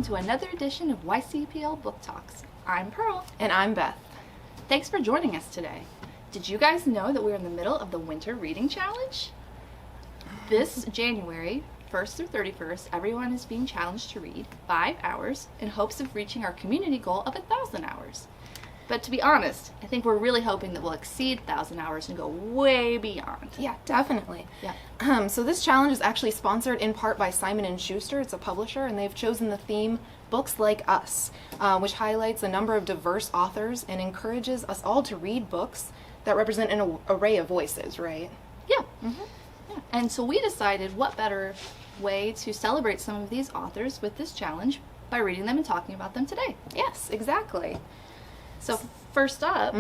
welcome to another edition of YCPL Book Talks. I'm Pearl. And I'm Beth. Thanks for joining us today. Did you guys know that we're in the middle of the Winter Reading Challenge? This January 1st through 31st, everyone is being challenged to read 5 hours in hopes of reaching our community goal of 1,000 hours. But to be honest, I think we're really hoping that we'll exceed 1,000 hours and go way beyond. Yeah, definitely. Yeah. So this challenge is actually sponsored in part by Simon & Schuster. It's a publisher, and they've chosen the theme Books Like Us, which highlights a number of diverse authors and encourages us all to read books that represent an array of voices, right? Yeah. Mm-hmm. Yeah. And so we decided what better way to celebrate some of these authors with this challenge by reading them and talking about them today. Yes, exactly. So first up,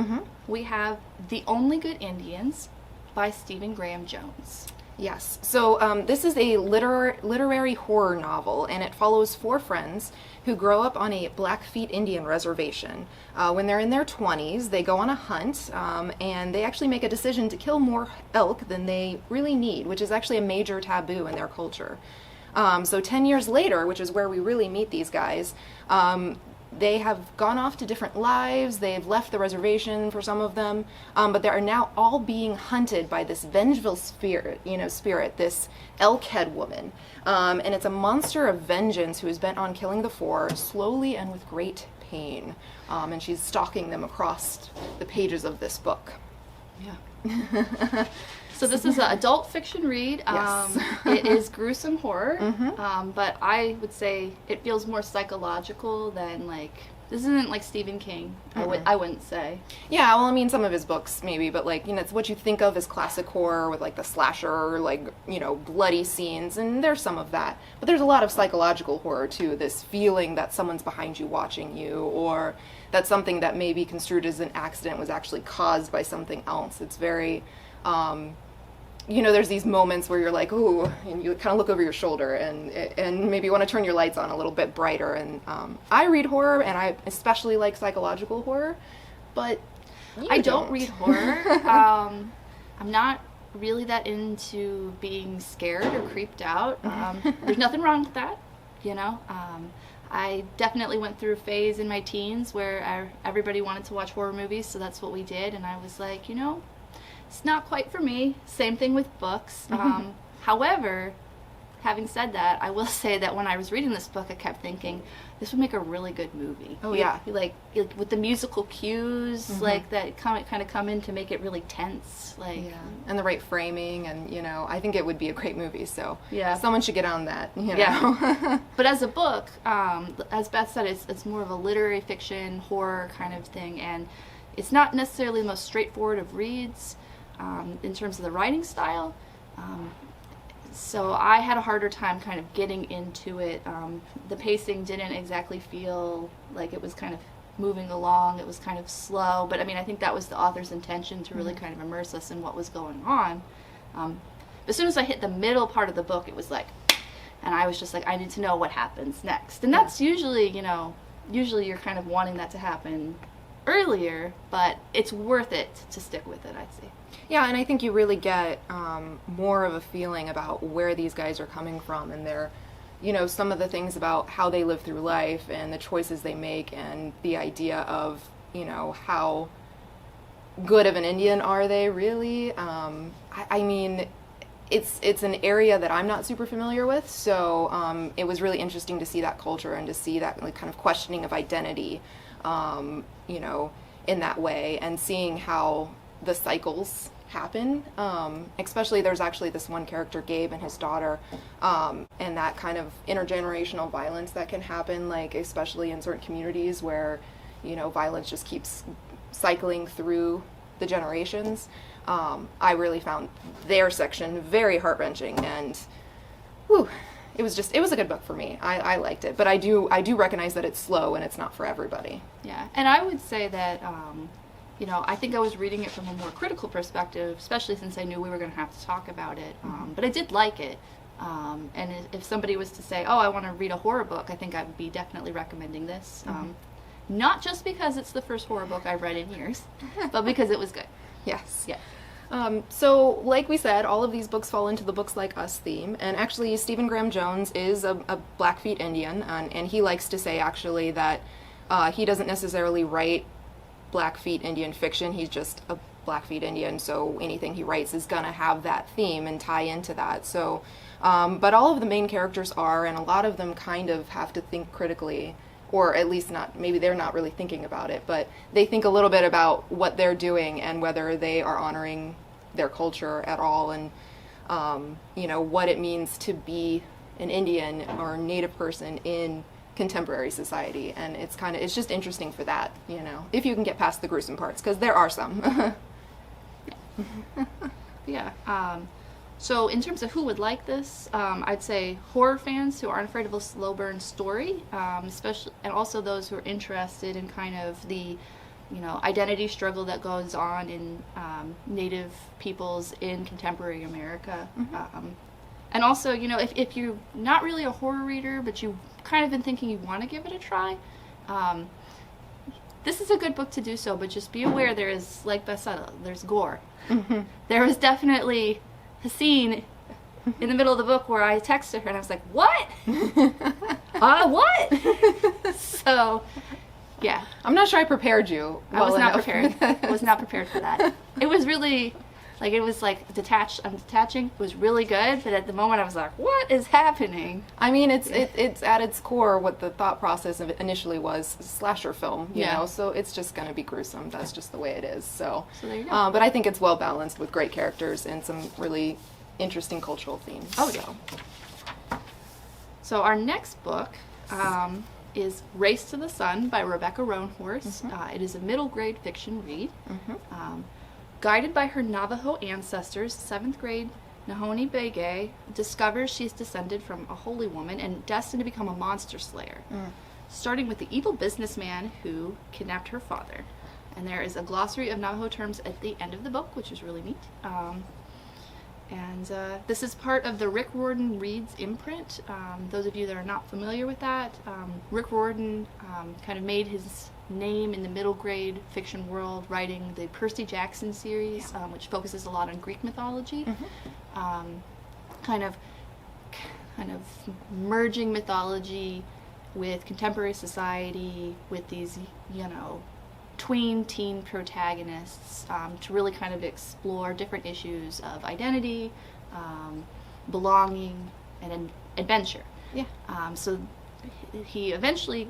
we have The Only Good Indians by Stephen Graham Jones. Yes. So this is a literary horror novel, and it follows 4 friends who grow up on a Blackfeet Indian reservation. When they're in their 20s, they go on a hunt, and they actually make a decision to kill more elk than they really need, which is actually a major taboo in their culture. So 10 years later, which is where we really meet these guys, they have gone off to different lives, they've left the reservation for some of them, but they are now all being hunted by this vengeful spirit, this elk head woman. And it's a monster of vengeance who is bent on killing the 4 slowly and with great pain. And she's stalking them across the pages of this book. Yeah. So this is an adult fiction read. Yes. It is gruesome horror, but I would say it feels more psychological than this isn't like Stephen King. I wouldn't say. Yeah, well, I mean, some of his books maybe, but it's what you think of as classic horror with the slasher, bloody scenes, and there's some of that. But there's a lot of psychological horror too. This feeling that someone's behind you watching you, or that something that may be construed as an accident was actually caused by something else. It's very there's these moments where you're like, ooh, and you kind of look over your shoulder and maybe want to turn your lights on a little bit brighter. And I read horror, and I especially like psychological horror, but I don't read horror. I'm not really that into being scared or creeped out. There's nothing wrong with that, I definitely went through a phase in my teens where everybody wanted to watch horror movies, so that's what we did, and I was like, it's not quite for me. Same thing with books. However, having said that, I will say that when I was reading this book, I kept thinking, this would make a really good movie. Oh, yeah. Like with the musical cues, that kind of come in to make it really tense. Yeah. And the right framing, and, I think it would be a great movie, so yeah. Someone should get on that, Yeah. But as a book, as Beth said, it's more of a literary fiction, horror kind of thing, and it's not necessarily the most straightforward of reads. In terms of the writing style, so I had a harder time kind of getting into it. The pacing didn't exactly feel like it was kind of moving along. It was kind of slow, but I think that was the author's intention, to really kind of immerse us in what was going on. But as soon as I hit the middle part of the book, it was and I was just like, I need to know what happens next. And that's usually you're kind of wanting that to happen earlier, but it's worth it to stick with it, I'd say. Yeah, and I think you really get more of a feeling about where these guys are coming from, and their, some of the things about how they live through life and the choices they make, and the idea of, how good of an Indian are they really. It's an area that I'm not super familiar with, so it was really interesting to see that culture and to see that kind of questioning of identity, in that way, and seeing how the cycles happen. Especially there's actually this one character, Gabe, and his daughter, and that kind of intergenerational violence that can happen, especially in certain communities where, violence just keeps cycling through the generations. I really found their section very heart-wrenching, and it was a good book for me. I liked it, but I do recognize that it's slow and it's not for everybody. Yeah, and I would say that I think I was reading it from a more critical perspective, especially since I knew we were going to have to talk about it. But I did like it. And if somebody was to say, oh, I want to read a horror book, I think I would be definitely recommending this. Not just because it's the first horror book I've read in years, but because it was good. Yes. Yeah. So, like we said, all of these books fall into the Books Like Us theme, and actually Stephen Graham Jones is a Blackfeet Indian, and he likes to say actually that he doesn't necessarily write Blackfeet Indian fiction, he's just a Blackfeet Indian, so anything he writes is gonna have that theme and tie into that. So, but all of the main characters are, and a lot of them kind of have to think critically, or at least not, maybe they're not really thinking about it, but they think a little bit about what they're doing and whether they are honoring their culture at all, and you know, what it means to be an Indian or Native person in contemporary society. And it's just interesting for that, you know, if you can get past the gruesome parts, because there are some. Yeah. So in terms of who would like this, I'd say horror fans who aren't afraid of a slow burn story, especially, and also those who are interested in kind of the, you know, identity struggle that goes on in Native peoples in contemporary America. And also, you know, if you're not really a horror reader, but you've kind of been thinking you want to give it a try, this is a good book to do so, but just be aware there is, like Beth said, there's gore. There was definitely a scene in the middle of the book where I texted her and I was like, what? What? So, yeah. I'm not sure I prepared you. I was not prepared. I was not prepared for that. It was really, like, it was like I'm detaching. It was really good, but at the moment I was like, what is happening? I mean, it's at its core what the thought process of it initially was, slasher film, you know, so it's just going to be gruesome. That's just the way it is. So there you go. But I think it's well balanced with great characters and some really interesting cultural themes. Oh, yeah. So our next book is Race to the Sun by Rebecca Roanhorse. It is a middle grade fiction read. Guided by her Navajo ancestors, 7th grade Nahoni Begay discovers she's descended from a holy woman and destined to become a monster slayer, starting with the evil businessman who kidnapped her father. And there is a glossary of Navajo terms at the end of the book, which is really neat. And this is part of the Rick Riordan Reads imprint. Those of you that are not familiar with that, Rick Riordan kind of made his name in the middle grade fiction world writing the Percy Jackson series, which focuses a lot on Greek mythology. Kind of merging mythology with contemporary society, with these, you know, tween teen protagonists, to really kind of explore different issues of identity, belonging, and adventure. So he eventually,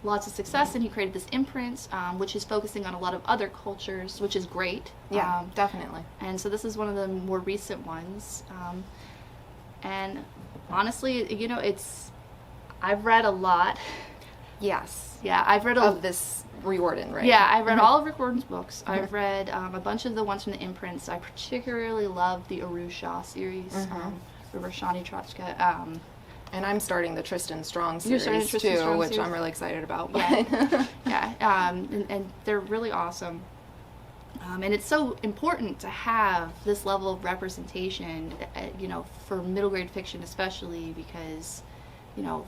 lots of success, and he created this imprint, which is focusing on a lot of other cultures, which is great. Definitely. And so this is one of the more recent ones. And honestly, you know, I've read a lot. Yes. Yeah, I've read of this Riordan, right? Yeah, I've read all of Rick Riordan's books. I've read a bunch of the ones from the imprints. I particularly love the Aru Shah series, River Shani Trochka. And I'm starting the Tristan Strong You're starting series the Tristan too, Strong which series? I'm really excited about. And they're really awesome. And it's so important to have this level of representation, you know, for middle grade fiction especially, because, you know,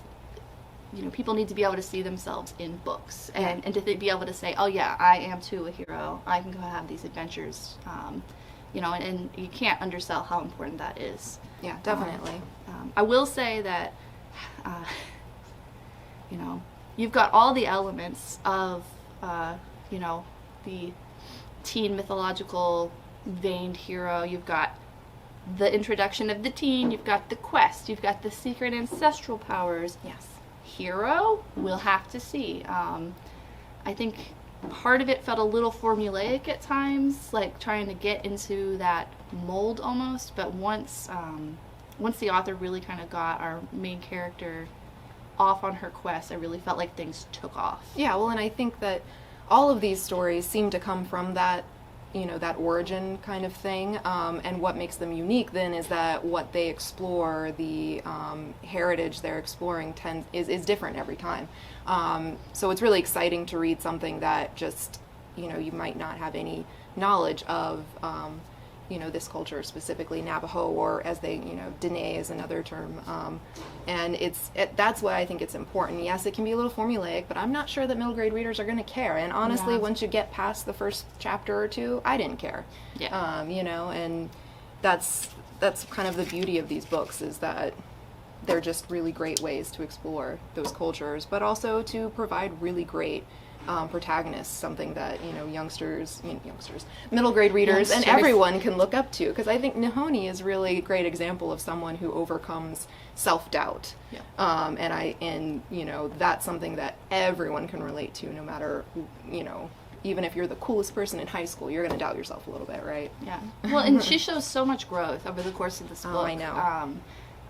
people need to be able to see themselves in books, and to be able to say, oh yeah, I am too a hero. I can go have these adventures. You know, and you can't undersell how important that is. Yeah, definitely. I will say that, you know, you've got all the elements of, you know, the teen mythological veined hero. You've got the introduction of the teen, you've got the quest, you've got the secret ancestral powers. Yes. Hero, we'll have to see. I think part of it felt a little formulaic at times, like trying to get into that mold almost, but once the author really kind of got our main character off on her quest, I really felt like things took off. Yeah, well, and I think that all of these stories seem to come from that, you know, that origin kind of thing, and what makes them unique then is that what they explore, the heritage they're exploring is different every time. So it's really exciting to read something that just, you know, you might not have any knowledge of, this culture, specifically Navajo, or as they, Dene is another term. And that's why I think it's important. Yes, it can be a little formulaic, but I'm not sure that middle grade readers are going to care. And honestly, Yeah. once you get past the first chapter or two, I didn't care. Yeah. And that's kind of the beauty of these books, is that they're just really great ways to explore those cultures, but also to provide really great protagonists, something that middle grade readers, and everyone can look up to. Because I think Nihoni is really a great example of someone who overcomes self-doubt. Yeah. And that's something that everyone can relate to, no matter, even if you're the coolest person in high school, you're going to doubt yourself a little bit, right? Yeah. Well, and she shows so much growth over the course of this book. Oh, I know.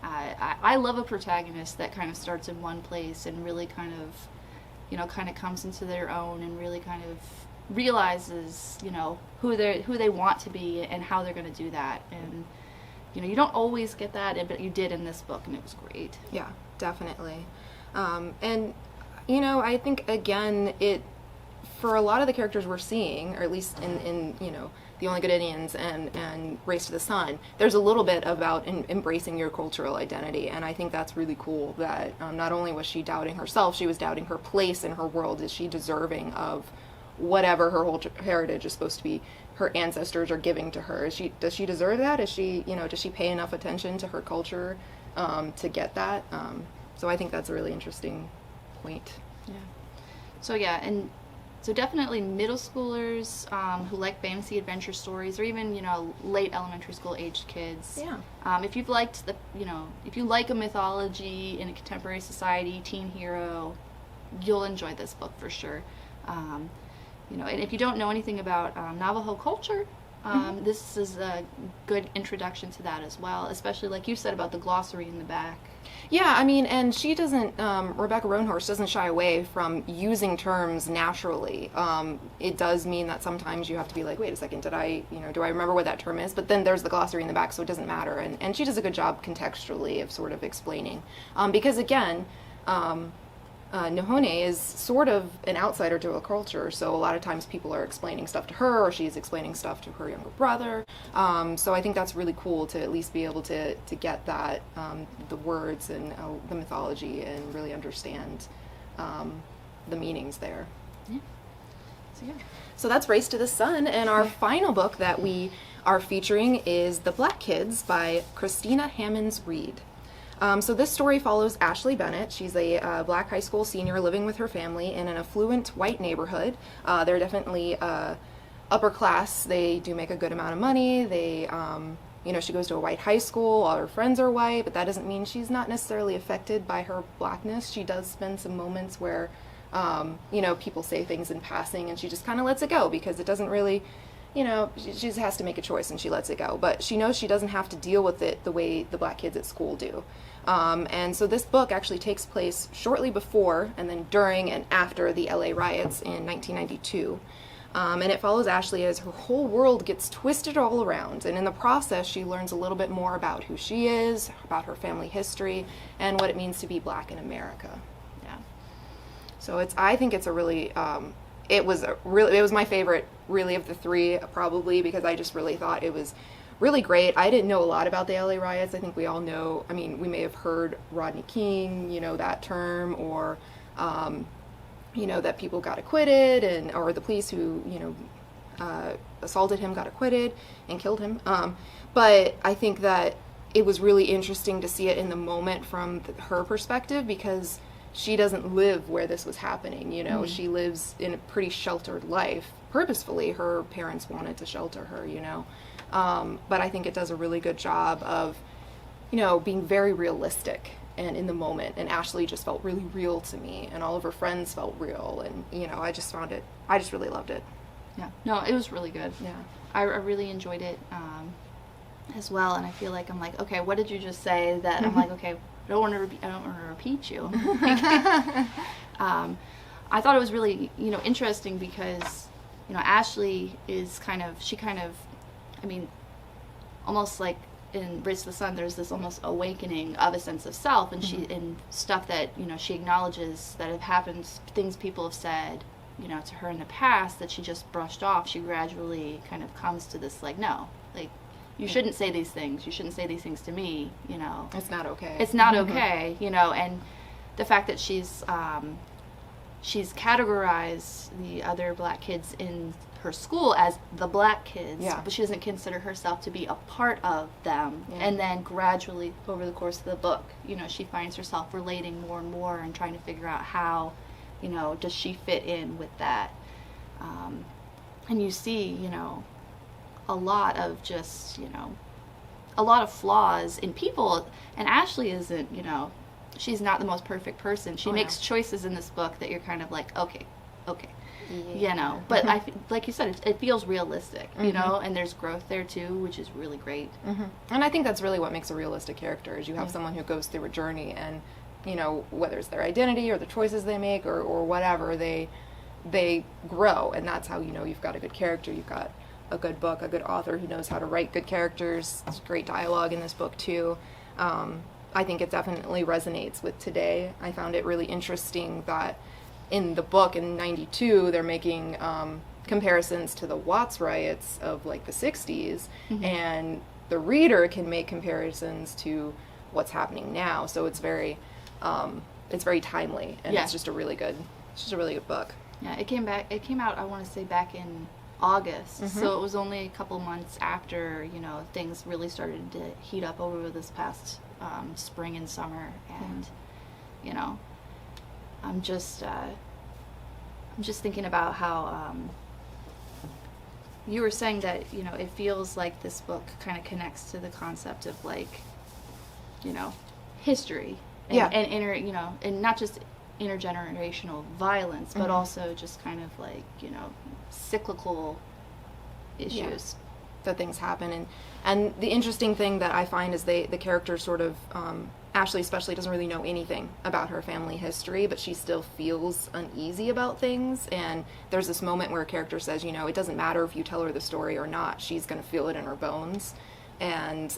I love a protagonist that kind of starts in one place and really kind of comes into their own and really kind of realizes, who they want to be and how they're going to do that. And, you don't always get that, but you did in this book, and it was great. Yeah, definitely. And, I think, again, for a lot of the characters we're seeing, or at least in The Only Good Indians and Race to the Sun, there's a little bit about embracing your cultural identity, and I think that's really cool that not only was she doubting herself, she was doubting her place in her world. Is she deserving of whatever her whole heritage is supposed to be, her ancestors are giving to her? Does she deserve that? Does she pay enough attention to her culture to get that? So I think that's a really interesting point. Yeah. So definitely middle schoolers who like fantasy adventure stories, or even late elementary school aged kids. Yeah. If you've liked if you like a mythology in a contemporary society, teen hero, you'll enjoy this book for sure. And if you don't know anything about Navajo culture, this is a good introduction to that as well. Especially like you said about the glossary in the back. Yeah, I mean, and she doesn't, Rebecca Roanhorse doesn't shy away from using terms naturally. It does mean that sometimes you have to be like, wait a second, do I remember what that term is? But then there's the glossary in the back, so it doesn't matter. And she does a good job contextually of sort of explaining. Because again, Nihone is sort of an outsider to a culture, so a lot of times people are explaining stuff to her, or she's explaining stuff to her younger brother. So I think that's really cool to at least be able to get that, the words and the mythology, and really understand the meanings there. Yeah. So that's Race to the Sun, and our final book that we are featuring is The Black Kids by Christina Hammonds Reed. So this story follows Ashley Bennett. She's a black high school senior living with her family in an affluent white neighborhood. They're definitely upper class. They do make a good amount of money. They, she goes to a white high school. All her friends are white, but that doesn't mean she's not necessarily affected by her blackness. She does spend some moments where, people say things in passing, and she just kind of lets it go because it doesn't really, she just has to make a choice, and she lets it go. But she knows she doesn't have to deal with it the way the black kids at school do. And so this book actually takes place shortly before and then during and after the LA riots in 1992. And it follows Ashley as her whole world gets twisted all around. And in the process, she learns a little bit more about who she is, about her family history, and what it means to be black in America. Yeah. So I think it's a really, it was my favorite really of the three, probably, because I just really thought it was really great. I didn't know a lot about the LA riots. I think we all know, we may have heard Rodney King, that term, or, that people got acquitted, or the police who, assaulted him got acquitted and killed him. But I think that it was really interesting to see it in the moment from her perspective, because she doesn't live where this was happening, She lives in a pretty sheltered life. Purposefully, her parents wanted to shelter her, But I think it does a really good job of, being very realistic and in the moment. And Ashley just felt really real to me, and all of her friends felt real. And, I just really loved it. Yeah. No, it was really good. Yeah. I really enjoyed it as well. And I feel like I'm like, okay, what did you just say that I'm like, okay, I don't want to repeat you. I thought it was really, interesting because, Ashley is almost like in Race to the Sun, there's this almost awakening of a sense of self, and and stuff that, she acknowledges that have happened, things people have said, to her in the past that she just brushed off. She gradually kind of comes to this, like, no, like, You shouldn't say these things. You shouldn't say these things to me, you know. It's not okay. It's not okay, you know, and the fact that she's categorized the other black kids in her school as the black kids, but she doesn't consider herself to be a part of them. And then gradually over the course of the book, you know, she finds herself relating more and more and trying to figure out how, you know, does she fit in with that. And you see, you know, a lot of just, you know, a lot of flaws in people. And Ashley isn't, you know, she's not the most perfect person. She makes choices in this book that you're kind of like, okay, you know. But like you said, it feels realistic, you know, and there's growth there too, which is really great. And I think that's really what makes a realistic character, is you have someone who goes through a journey, and, you know, whether it's their identity or the choices they make or whatever, they grow, and that's how you know you've got a good character. You've got a good book, a good author who knows how to write good characters. There's great dialogue in this book too. I think it definitely resonates with today. I found it really interesting that in the book in '92 they're making comparisons to the Watts riots of like the '60s, and the reader can make comparisons to what's happening now. So it's very timely, and it's just a really good book. Yeah, it came out, I want to say, back in August, so it was only a couple months after, you know, things really started to heat up over this past spring and summer, and you know, I'm just thinking about how you were saying that, you know, it feels like this book kind of connects to the concept of, like, you know, history and you know, and not just intergenerational violence, but also just kind of like, you know, cyclical issues that things happen. And the interesting thing that I find is the character sort of Ashley especially doesn't really know anything about her family history, but she still feels uneasy about things. And there's this moment where a character says, you know, it doesn't matter if you tell her the story or not, she's going to feel it in her bones. And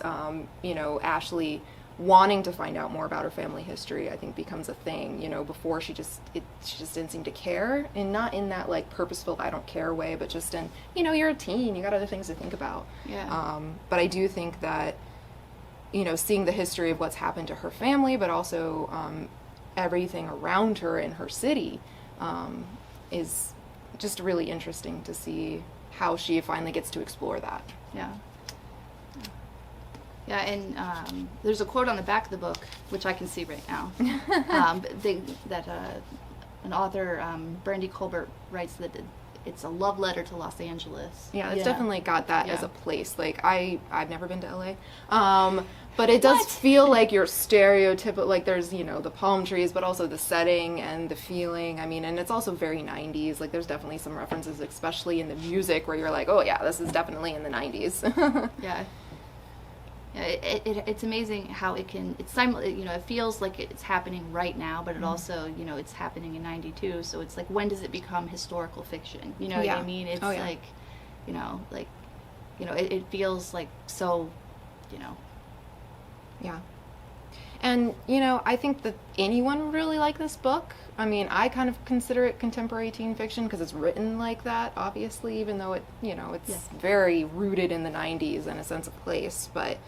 you know, Ashley wanting to find out more about her family history, I think, becomes a thing. You know, before she just didn't seem to care, and not in that like purposeful I don't care way, but just in, you know, you're a teen, you got other things to think about. But I do think that, you know, seeing the history of what's happened to her family, but also everything around her in her city, is just really interesting to see how she finally gets to explore that. Yeah, and there's a quote on the back of the book, which I can see right now, an author, Brandy Colbert, writes that it's a love letter to Los Angeles. Yeah, it's definitely got that as a place. Like, I've never been to LA, but it does feel like your stereotypical, like there's, you know, the palm trees, but also the setting and the feeling. I mean, and it's also very 90s. Like, there's definitely some references, especially in the music, where you're like, oh yeah, this is definitely in the 90s. It's amazing how it can, you know, it feels like it's happening right now, but it also, you know, it's happening in '92, so it's like, when does it become historical fiction? You know what I mean? It's like, you know, it feels like so, you know. Yeah. And, you know, I think that anyone would really like this book. I mean, I kind of consider it contemporary teen fiction because it's written like that, obviously, even though it, you know, it's very rooted in the 90s and a sense of place. But,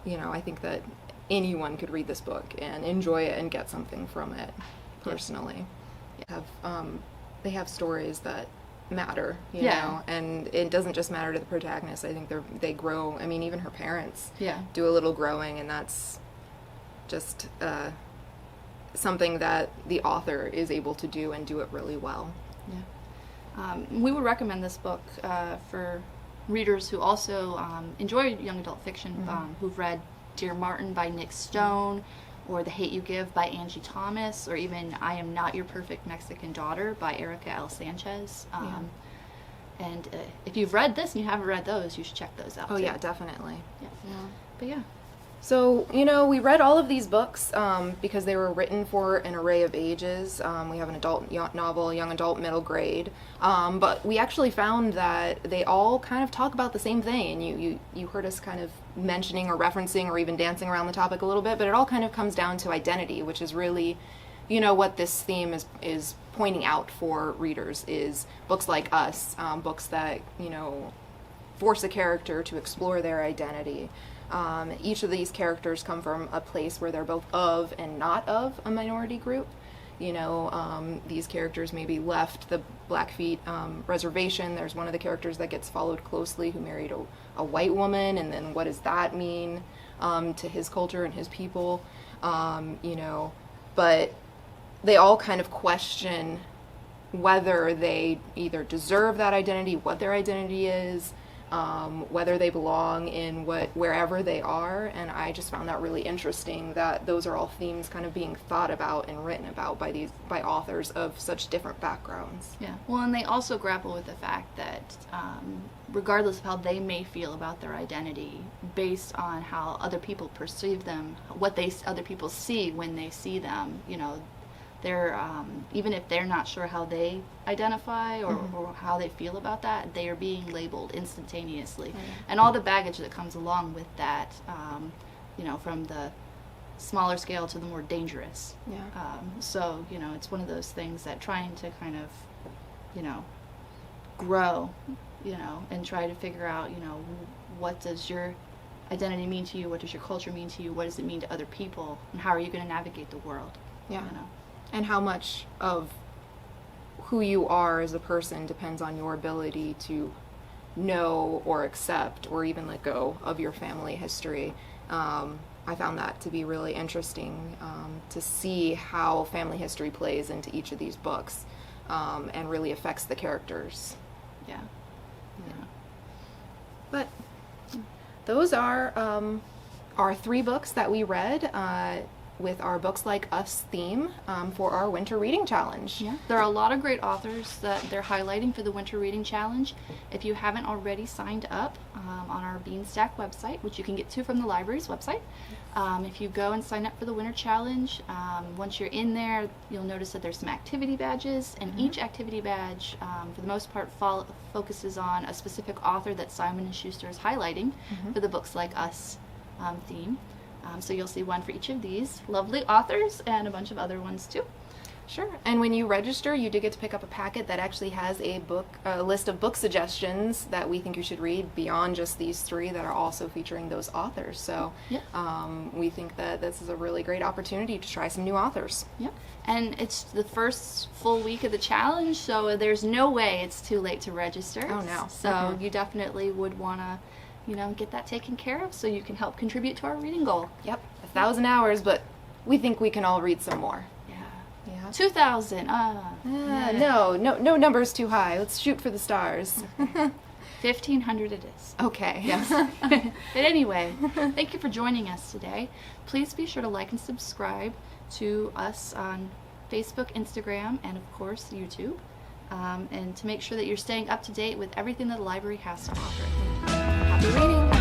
you know, I think that anyone could read this book and enjoy it and get something from it, personally. They have stories that matter, you know, and it doesn't just matter to the protagonist. I think they grow. I mean, even her parents do a little growing, and that's just something that the author is able to do and do it really well. We would recommend this book for readers who also enjoy young adult fiction, who've read Dear Martin by Nick Stone, or The Hate You Give by Angie Thomas, or even I Am Not Your Perfect Mexican Daughter by Erica L. Sanchez. And if you've read this and you haven't read those, you should check those out. Oh, yeah, definitely. But yeah. So, you know, we read all of these books because they were written for an array of ages. We have an adult novel, young adult, middle grade. But we actually found that they all kind of talk about the same thing. And you heard us kind of mentioning or referencing or even dancing around the topic a little bit, but it all kind of comes down to identity, which is really, you know, what this theme is pointing out for readers, is books like us, books that, you know, force a character to explore their identity. Each of these characters come from a place where they're both of and not of a minority group. These characters maybe left the Blackfeet reservation. There's one of the characters that gets followed closely who married a white woman, and then what does that mean to his culture and his people? But they all kind of question whether they either deserve that identity, what their identity is, whether they belong in wherever they are. And I just found that really interesting, that those are all themes kind of being thought about and written about by authors of such different backgrounds. Yeah. Well, and they also grapple with the fact that regardless of how they may feel about their identity, based on how other people perceive them, what other people see when they see them, they're even if they're not sure how they identify or how they feel about that, they are being labeled instantaneously. Mm-hmm. And all the baggage that comes along with that, from the smaller scale to the more dangerous. Yeah. So it's one of those things that trying to kind of grow, and try to figure out, what does your identity mean to you, what does your culture mean to you, what does it mean to other people, and how are you going to navigate the world. Yeah. And how much of who you are as a person depends on your ability to know or accept or even let go of your family history. I found that to be really interesting, to see how family history plays into each of these books and really affects the characters. Yeah. But those are our 3 books that we read with our Books Like Us theme for our Winter Reading Challenge. Yeah, there are a lot of great authors that they're highlighting for the Winter Reading Challenge. If you haven't already signed up on our Beanstack website, which you can get to from the library's website, if you go and sign up for the Winter Challenge, once you're in there, you'll notice that there's some activity badges, and each activity badge, for the most part, focuses on a specific author that Simon & Schuster is highlighting for the Books Like Us theme. So you'll see one for each of these lovely authors and a bunch of other ones too. Sure. And when you register, you do get to pick up a packet that actually has a list of book suggestions that we think you should read beyond just these 3 that are also featuring those authors. So we think that this is a really great opportunity to try some new authors. Yeah. And it's the first full week of the challenge, so there's no way it's too late to register. Oh, no. So you definitely would want to get that taken care of so you can help contribute to our reading goal. Yep, 1,000 hours, but we think we can all read some more. Yeah. 2,000. No number's too high. Let's shoot for the stars. 1,500 it is. Okay. Yes. But anyway, thank you for joining us today. Please be sure to like and subscribe to us on Facebook, Instagram, and of course YouTube. And to make sure that you're staying up to date with everything that the library has to offer. Happy reading!